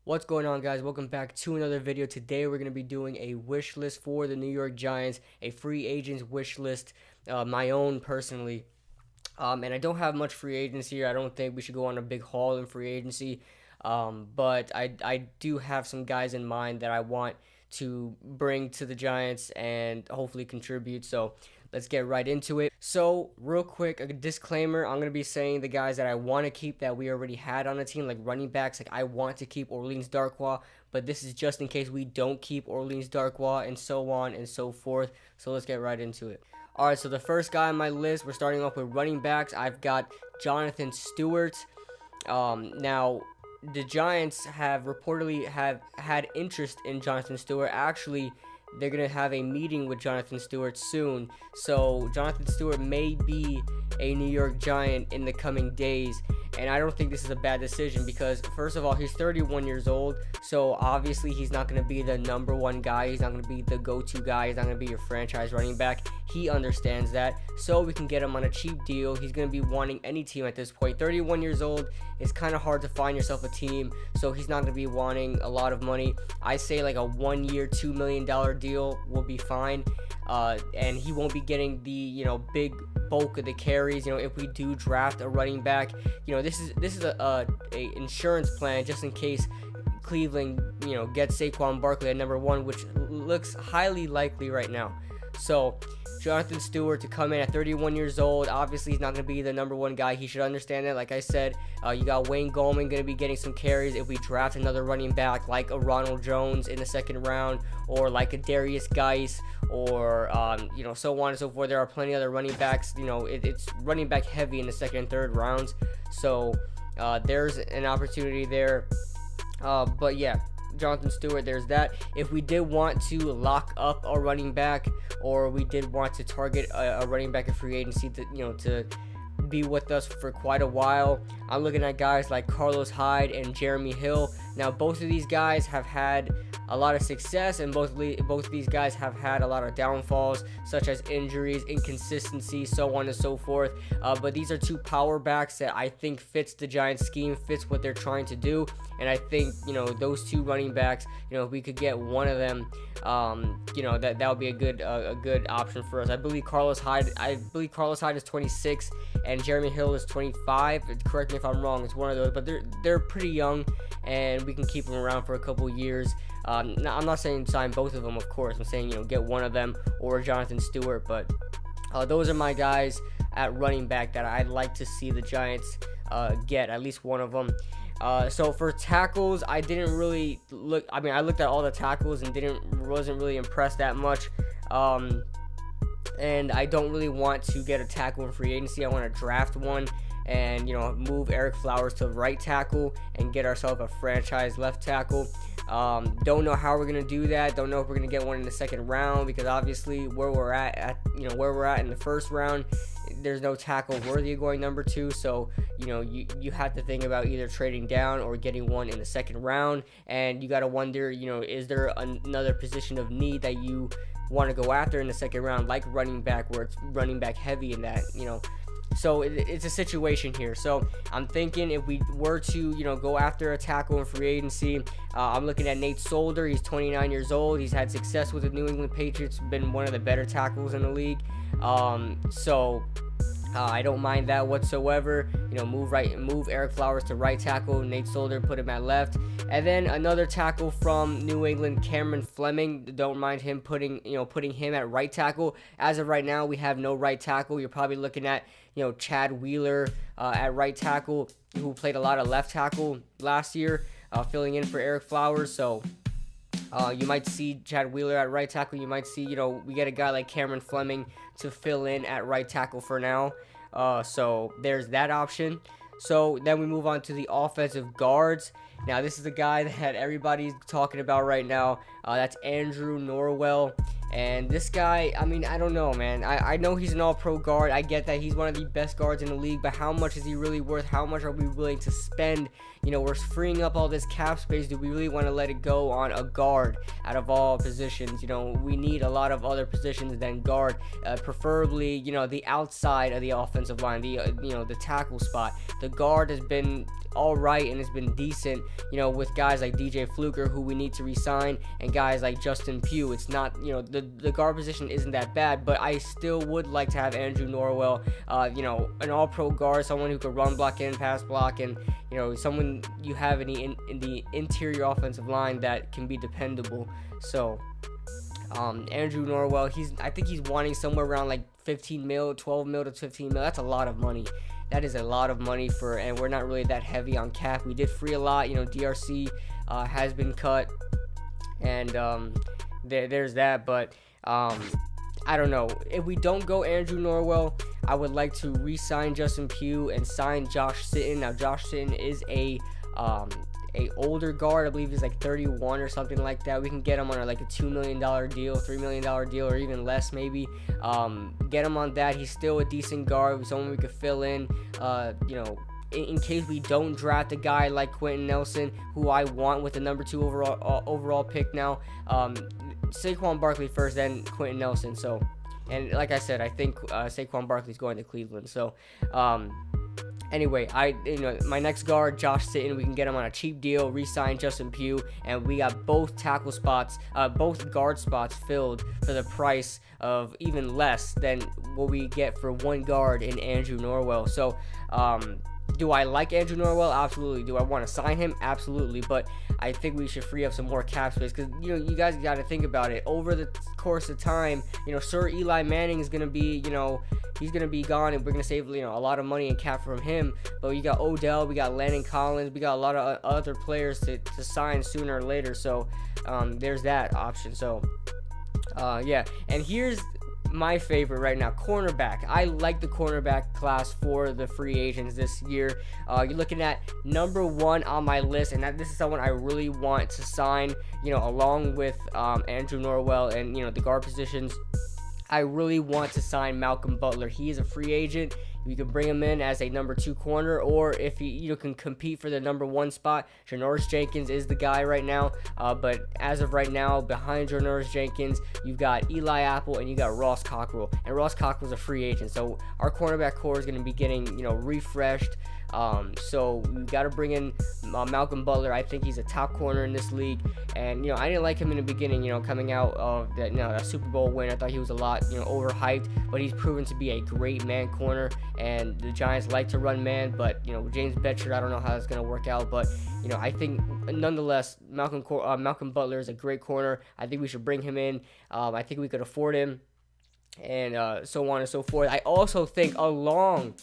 What's going on, guys? Welcome back to another video. Today we're going to be doing a wish list for the New York Giants, a free agents wish list, my own personally. And I don't have much free agency here. I don't think we should go on a big haul in free agency. But I do have some guys in mind that I want to bring to the Giants and hopefully contribute. So let's get right into it. So real quick, a disclaimer, I'm going to be saying the guys that I want to keep that we already had on the team, like running backs. Like I want to keep Orleans Darkwa, but this is just in case we don't keep Orleans Darkwa, and so on and so forth. So let's get right into it. Alright, so the first guy on my list, we're starting off with running backs. I've got Jonathan Stewart. Now, the Giants have reportedly had interest in Jonathan Stewart. Actually, they're going to have a meeting with Jonathan Stewart soon. So Jonathan Stewart may be a New York Giant in the coming days. And I don't think this is a bad decision because, first of all, he's 31 years old. So obviously he's not going to be the number one guy. He's not going to be the go-to guy. He's not going to be your franchise running back. He understands that. So we can get him on a cheap deal. He's going to be wanting any team at this point. 31 years old. It's kind of hard to find yourself a team. So he's not going to be wanting a lot of money. I say like a 1 year, $2 million deal will be fine. And he won't be getting the, big bulk of the carries. If we do draft a running back, this is a insurance plan just in case Cleveland, gets Saquon Barkley at number 1, which looks highly likely right now. So Jonathan Stewart to come in at 31 years old. Obviously, he's not going to be the number 1 guy. He should understand that. Like I said, you got Wayne Gallman going to be getting some carries if we draft another running back like a Ronald Jones in the second round, or like a Darius Geis, or so on and so forth. There are plenty of other running backs. It's running back heavy in the second and third rounds. So there's an opportunity there. But yeah, Jonathan Stewart, there's that. If we did want to lock up a running back, or we did want to target a running back in free agency to be with us for quite a while, I'm looking at guys like Carlos Hyde and Jeremy Hill. Now, both of these guys have had a lot of success, and both of these guys have had a lot of downfalls, such as injuries, inconsistency, so on and so forth. But these are two power backs that I think fits the Giants scheme, fits what they're trying to do. And I think, those two running backs, if we could get one of them, that would be a good option for us. I believe Carlos Hyde is 26 and Jeremy Hill is 25. Correct me if I'm wrong. It's one of those, but they're pretty young, and we can keep them around for a couple years. Now, I'm not saying sign both of them, of course. I'm saying, get one of them or Jonathan Stewart. But those are my guys at running back that I'd like to see the Giants get, at least one of them. So for tackles, I didn't really look. I mean, I looked at all the tackles and wasn't really impressed that much. And I don't really want to get a tackle in free agency. I want to draft one and move Eric Flowers to right tackle and get ourselves a franchise left tackle. Don't know how we're gonna do that. Don't know if we're gonna get one in the second round, because obviously where we're at in the first round, there's no tackle worthy of going number 2. So you have to think about either trading down or getting one in the second round. And you gotta wonder, is there another position of need that you want to go after in the second round, like running back, where it's running back heavy in that, So it's a situation here. So I'm thinking if we were to, go after a tackle in free agency, I'm looking at Nate Solder. He's 29 years old. He's had success with the New England Patriots, been one of the better tackles in the league. I don't mind that whatsoever. Move Eric Flowers to right tackle, Nate Solder, put him at left. And then another tackle from New England, Cam Fleming. Don't mind him putting him at right tackle. As of right now, we have no right tackle. You're probably looking at, Chad Wheeler at right tackle, who played a lot of left tackle last year, filling in for Eric Flowers. So you might see Chad Wheeler at right tackle. You might see, we get a guy like Cameron Fleming to fill in at right tackle for now. So there's that option. So then we move on to the offensive guards. Now, this is the guy that everybody's talking about right now. That's Andrew Norwell. And this guy, I mean, I don't know, man. I know he's an all-pro guard. I get that he's one of the best guards in the league, but how much is he really worth? How much are we willing to spend? You know, we're freeing up all this cap space. Do we really want to let it go on a guard out of all positions? You know, we need a lot of other positions than guard, preferably, you know, the outside of the offensive line, the the tackle spot. The guard has been all right and has been decent, you know, with guys like DJ Fluker, who we need to re-sign, and guys like Justin Pugh. It's not, you know, the guard position isn't that bad, but I still would like to have Andrew Norwell, you know, an all-pro guard, someone who could run block and pass block, and, you know, someone you have in the interior offensive line that can be dependable. So Andrew Norwell, I think he's wanting somewhere around like 15 mil, 12 mil to 15 mil. That's a lot of money. That is a lot of money and we're not really that heavy on cap. We did free a lot, you know. DRC has been cut, and there's that. But I don't know. If we don't go Andrew Norwell, I would like to re-sign Justin Pugh and sign Josh Sitton. Now, Josh Sitton is a older guard. I believe he's like 31 or something like that. We can get him on like a $2 million deal, $3 million deal, or even less maybe. Get him on that. He's still a decent guard, someone we could fill in, you know, in case we don't draft a guy like Quentin Nelson, who I want with the number 2 overall pick now. Saquon Barkley first, then Quentin Nelson. So, and like I said, I think Saquon Barkley's going to Cleveland. So, anyway, my next guard, Josh Sitton, we can get him on a cheap deal, re-sign Justin Pugh, and we got both tackle spots, both guard spots filled for the price of even less than what we get for one guard in Andrew Norwell. So, do I like Andrew Norwell? Absolutely. Do I want to sign him? Absolutely. But I think we should free up some more cap space, because, you know, you guys got to think about it. Over the course of time, you know, Sir Eli Manning is going to be, you know, he's going to be gone, and we're going to save, you know, a lot of money in cap from him. But we got Odell, we got Landon Collins, we got a lot of other players to sign sooner or later. So there's that option. So yeah, and here's my favorite right now, cornerback. I like the cornerback class for the free agents this year. You're looking at number 1 on my list, and this is someone I really want to sign, you know, along with Andrew Norwell and, you know, the guard positions. I really want to sign Malcolm Butler. He is a free agent. You can bring him in as a number 2 corner, or if he can compete for the number 1 spot. Janoris Jenkins is the guy right now, but as of right now, behind Janoris Jenkins, you've got Eli Apple and you got Ross Cockrell, and Ross Cockrell's a free agent. So our cornerback core is going to be getting, you know, refreshed. So we got to bring in Malcolm Butler. I think he's a top corner in this league, and, you know, I didn't like him in the beginning, you know, coming out of that, you know, that Super Bowl win. I thought he was a lot, you know, overhyped, but he's proven to be a great man corner, and the Giants like to run man. But, you know, James Betchard, I don't know how that's going to work out, but, you know, I think nonetheless Malcolm Butler is a great corner. I think we should bring him in. I think we could afford him, and so on and so forth. I also think along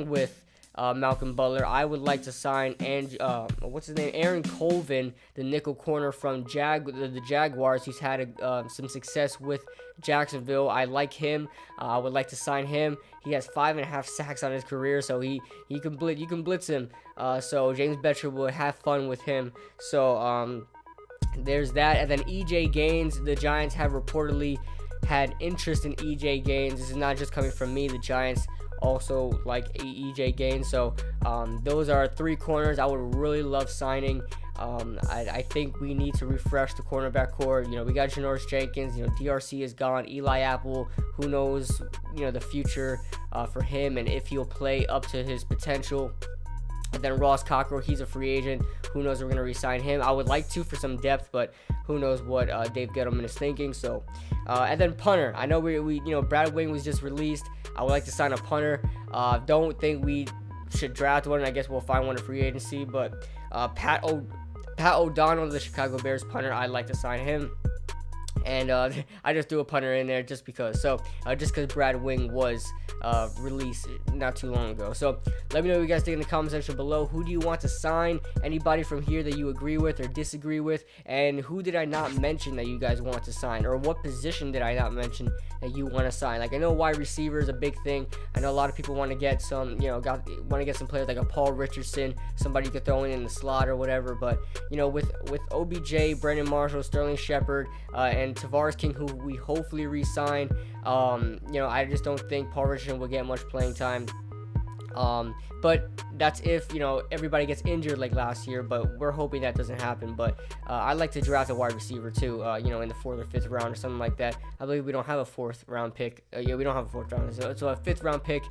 with Malcolm Butler, I would like to sign Aaron Colvin, the nickel corner from the Jaguars, who's had some success with Jacksonville. I like him. I would like to sign him. He has 5.5 sacks on his career, so he can blitz. You can blitz him. So James Betcher will have fun with him. So there's that. And then EJ Gaines, the Giants have reportedly had interest in EJ Gaines. This is not just coming from me. The Giants also like EJ Gaines. So those are 3 corners I would really love signing. I think we need to refresh the cornerback core. You know, we got Janoris Jenkins. You know, DRC is gone. Eli Apple, who knows, you know, the future for him and if he'll play up to his potential. And then Ross Cockrell, he's a free agent. Who knows, we're going to re-sign him. I would like to for some depth, but who knows what Dave Gettleman is thinking. So, and then punter. I know we you know, Brad Wing was just released. I would like to sign a punter. Don't think we should draft one. I guess we'll find one in free agency. But Pat O'Donnell, the Chicago Bears punter, I'd like to sign him. And I just threw a punter in there just because. So just because Brad Wing was released not too long ago. So let me know what you guys think in the comment section below. Who do you want to sign? Anybody from here that you agree with or disagree with? And who did I not mention that you guys want to sign? Or what position did I not mention that you want to sign? Like, I know wide receiver is a big thing. I know a lot of people want to get some, you know, want to get some players like a Paul Richardson, somebody you could throw in the slot or whatever. But, you know, with OBJ, Brandon Marshall, Sterling Shepard, and and Tavares King, who we hopefully re-sign. I just don't think Paul Richardson will get much playing time. But that's if, everybody gets injured like last year, but we're hoping that doesn't happen. But I'd like to draft a wide receiver too, in the 4th or 5th round or something like that. I believe we don't have a 4th round pick. We don't have a 4th round. So a 5th round pick,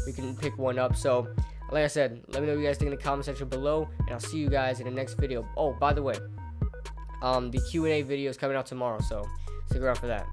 we can pick one up. So like I said, let me know what you guys think in the comment section below, and I'll see you guys in the next video. Oh, by the way, the Q&A video is coming out tomorrow, so stick around for that.